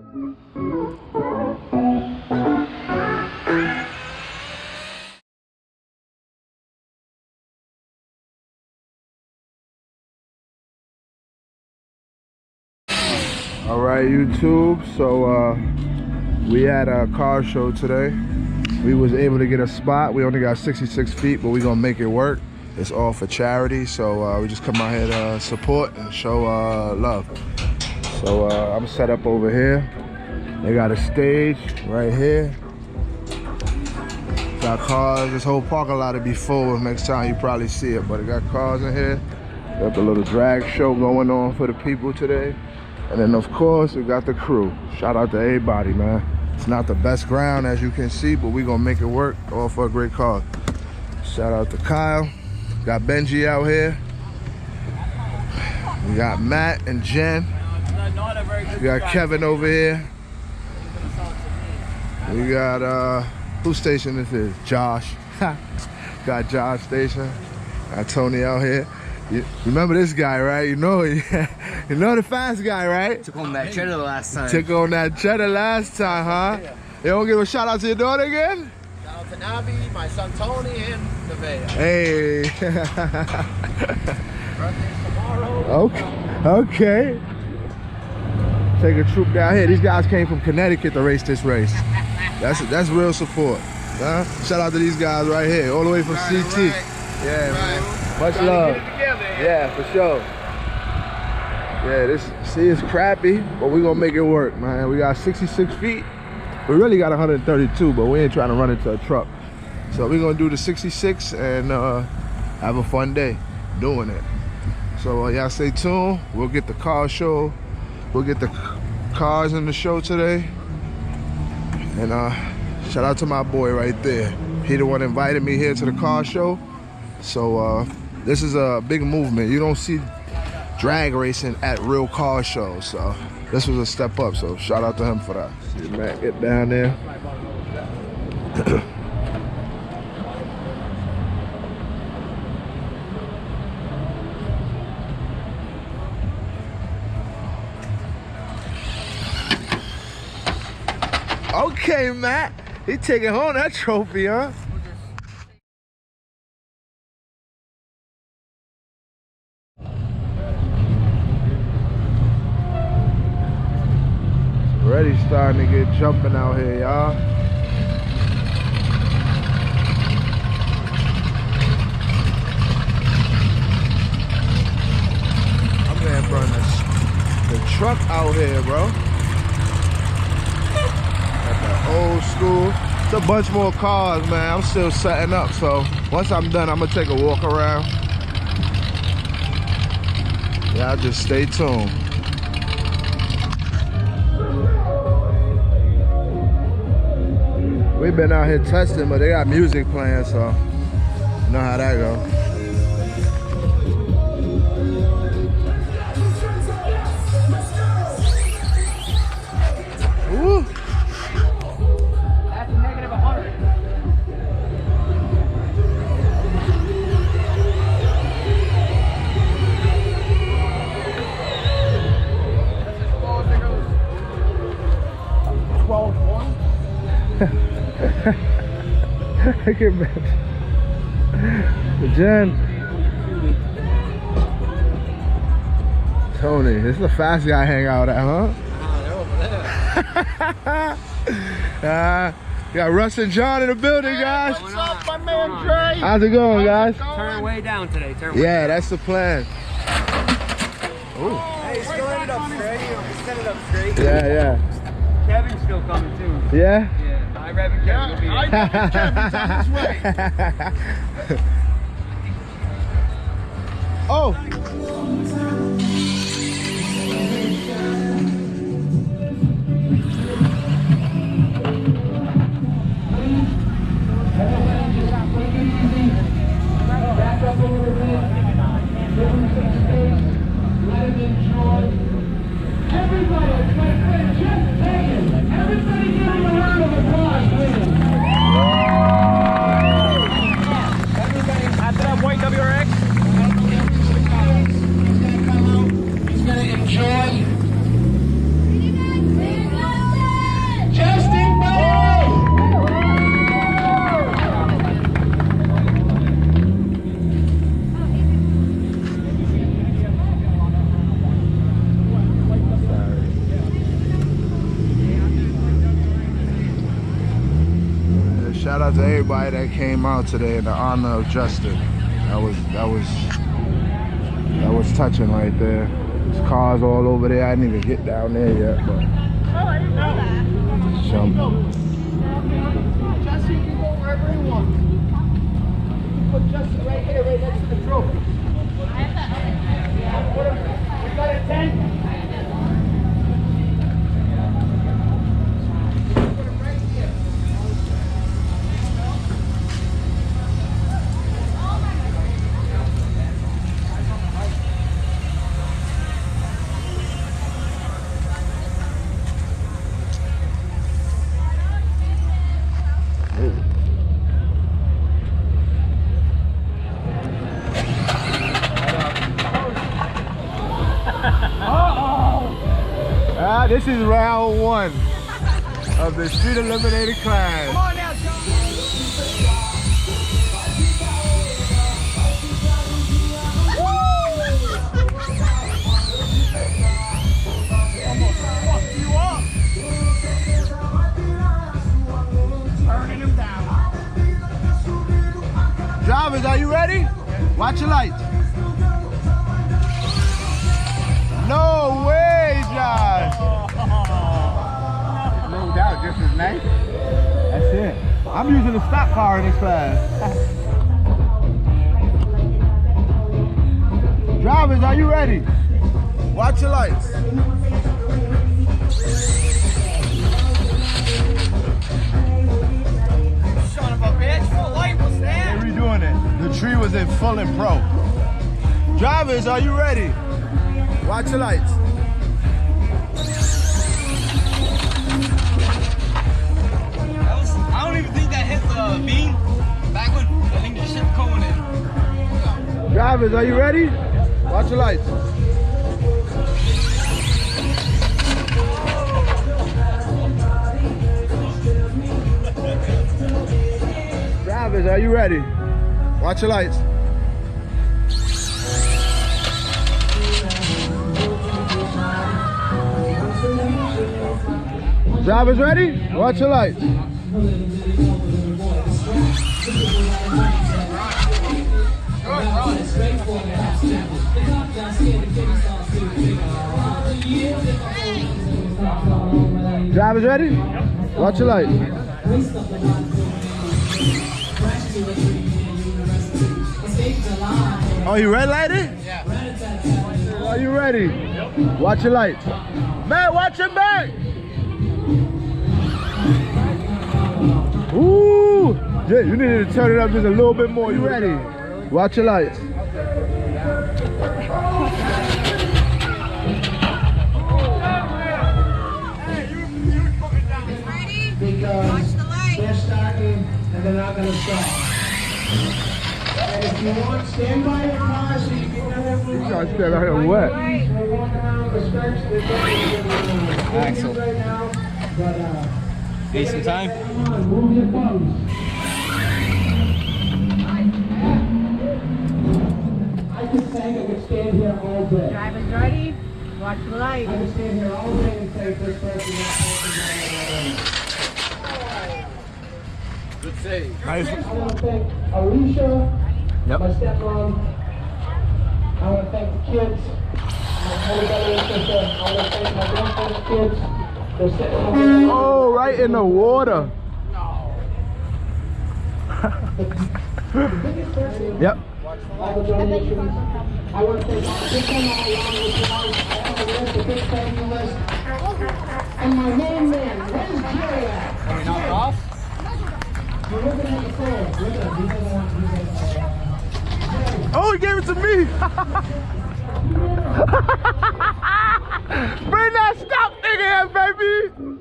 All right, YouTube. So we had a car show today. We was able to get a spot. We only got 66 feet, but we gonna make it work. It's all for charity, so we just come out here to support and show love. So I'm set up over here. They got a stage right here. Got cars. This whole parking lot will be full next time. You probably see it, but it got cars in here. Got the little drag show going on for the people today. And then of course we got the crew. Shout out to everybody, man. It's not the best ground as you can see, but we gonna make it work, all for a great cause. Shout out to Kyle. Got Benji out here. We got Matt and Jen. We got Kevin over here. We got whose station this is? Josh. Got Josh station. Got Tony out here. You remember this guy, right? You know the fast guy, right? Took on that cheddar last time. Took on that cheddar last time, huh? Yeah. You don't give a shout out to your daughter again? Shout out to Navi, my son Tony, and Nevaeh. Hey. Birthday's tomorrow. Okay. Take a troop down here. These guys came from Connecticut to race this race. That's real support. Huh? Shout out to these guys right here, all the way from CT. Right. Yeah, man. Much love. Yeah, for sure. Yeah, this, see, it's crappy, but we're gonna make it work, man. We got 66 feet. We really got 132, but we ain't trying to run into a truck. So we're gonna do the 66 and have a fun day doing it. So y'all stay tuned. We'll get the car show. We'll get the cars in the show today. And shout out to my boy right there. He the one invited me here to the car show. So this is a big movement. You don't see drag racing at real car shows. So this was a step up. So shout out to him for that. See Matt get down there. Okay, Matt. He taking home that trophy, huh? Already starting to get jumping out here, y'all. I'm gonna burn the truck out here, bro. At the old school. It's a bunch more cars, man. I'm still setting up, so once I'm done, I'm gonna take a walk around. Y'all just stay tuned. We've been out here testing, but they got music playing, so you know how that go. Woo! That's negative 100. I can imagine. Jen. Tony, this is the fast guy hang out at, huh? They're over there. You got Russ and John in the building, guys. What's up, my man Dre? How's it going, guys? Turn way down today. Turn way Yeah, down. that's the plan. Ooh. Hey, set it up straight. Set it up straight. Yeah, Kevin's still coming too. yeah. Yeah. I rev and Kevin will be there. Kevin's on his way. Oh. Shout out to everybody that came out today in the honor of Justin. That was touching right there. There's cars all over there. I didn't even get down there yet, but jump. Justin, you can go wherever you want. You can put Justin right here, right next to the trophy. We got a tent. This is round 1 of the Street Eliminated class. Come on now, John. Almost fucked you up. Turning him down. Drivers, are you ready? Watch your lights. No way, Josh. No doubt, just as nice. That's it. I'm using a stock car in this class. Drivers, are you ready? Watch your lights. Son of a bitch, full light was there. We're redoing it. The tree was in full and pro. Drivers, are you ready? Watch your lights. I don't even think that hit the beam. Back when I think the shit going in. Drivers, are you ready? Watch your lights. Drivers, are you ready? Watch your lights. Drivers ready? Watch your lights. Drivers ready? Watch your lights. Oh, you red lighted? Yeah. Are you ready? Yep. Watch your lights. Man, watch your back. Ooh. Yeah, you need to turn it up just a little bit more. You ready? Watch your lights. Watch the light. They're starting and they're not going to stop. And if you want, stand by your car so you can know everyone. You gotta stand out here wet. We're walking around the stretch. They're Axel. right now, but Need some time? come on, move your bums. I could think I could stand here all day. Drivers ready? Watch the light. I could stand here all day and say this person that person. Good save. Nice. I want to thank Alicia, Yep. my stepmom. I want to thank the kids. My older brother and sister. I want to thank my grandparents' kids. They're sitting over there. Oh, right in the water. The biggest person, Yep. all the donations. I want to thank all the big men all around with you guys. I have a list, a big thank you list. And my main man, where's Jerry at? Can we knock it off? We're looking at the phone. Look at him. He doesn't want Oh, he gave it to me. Bring that stop thing in, baby.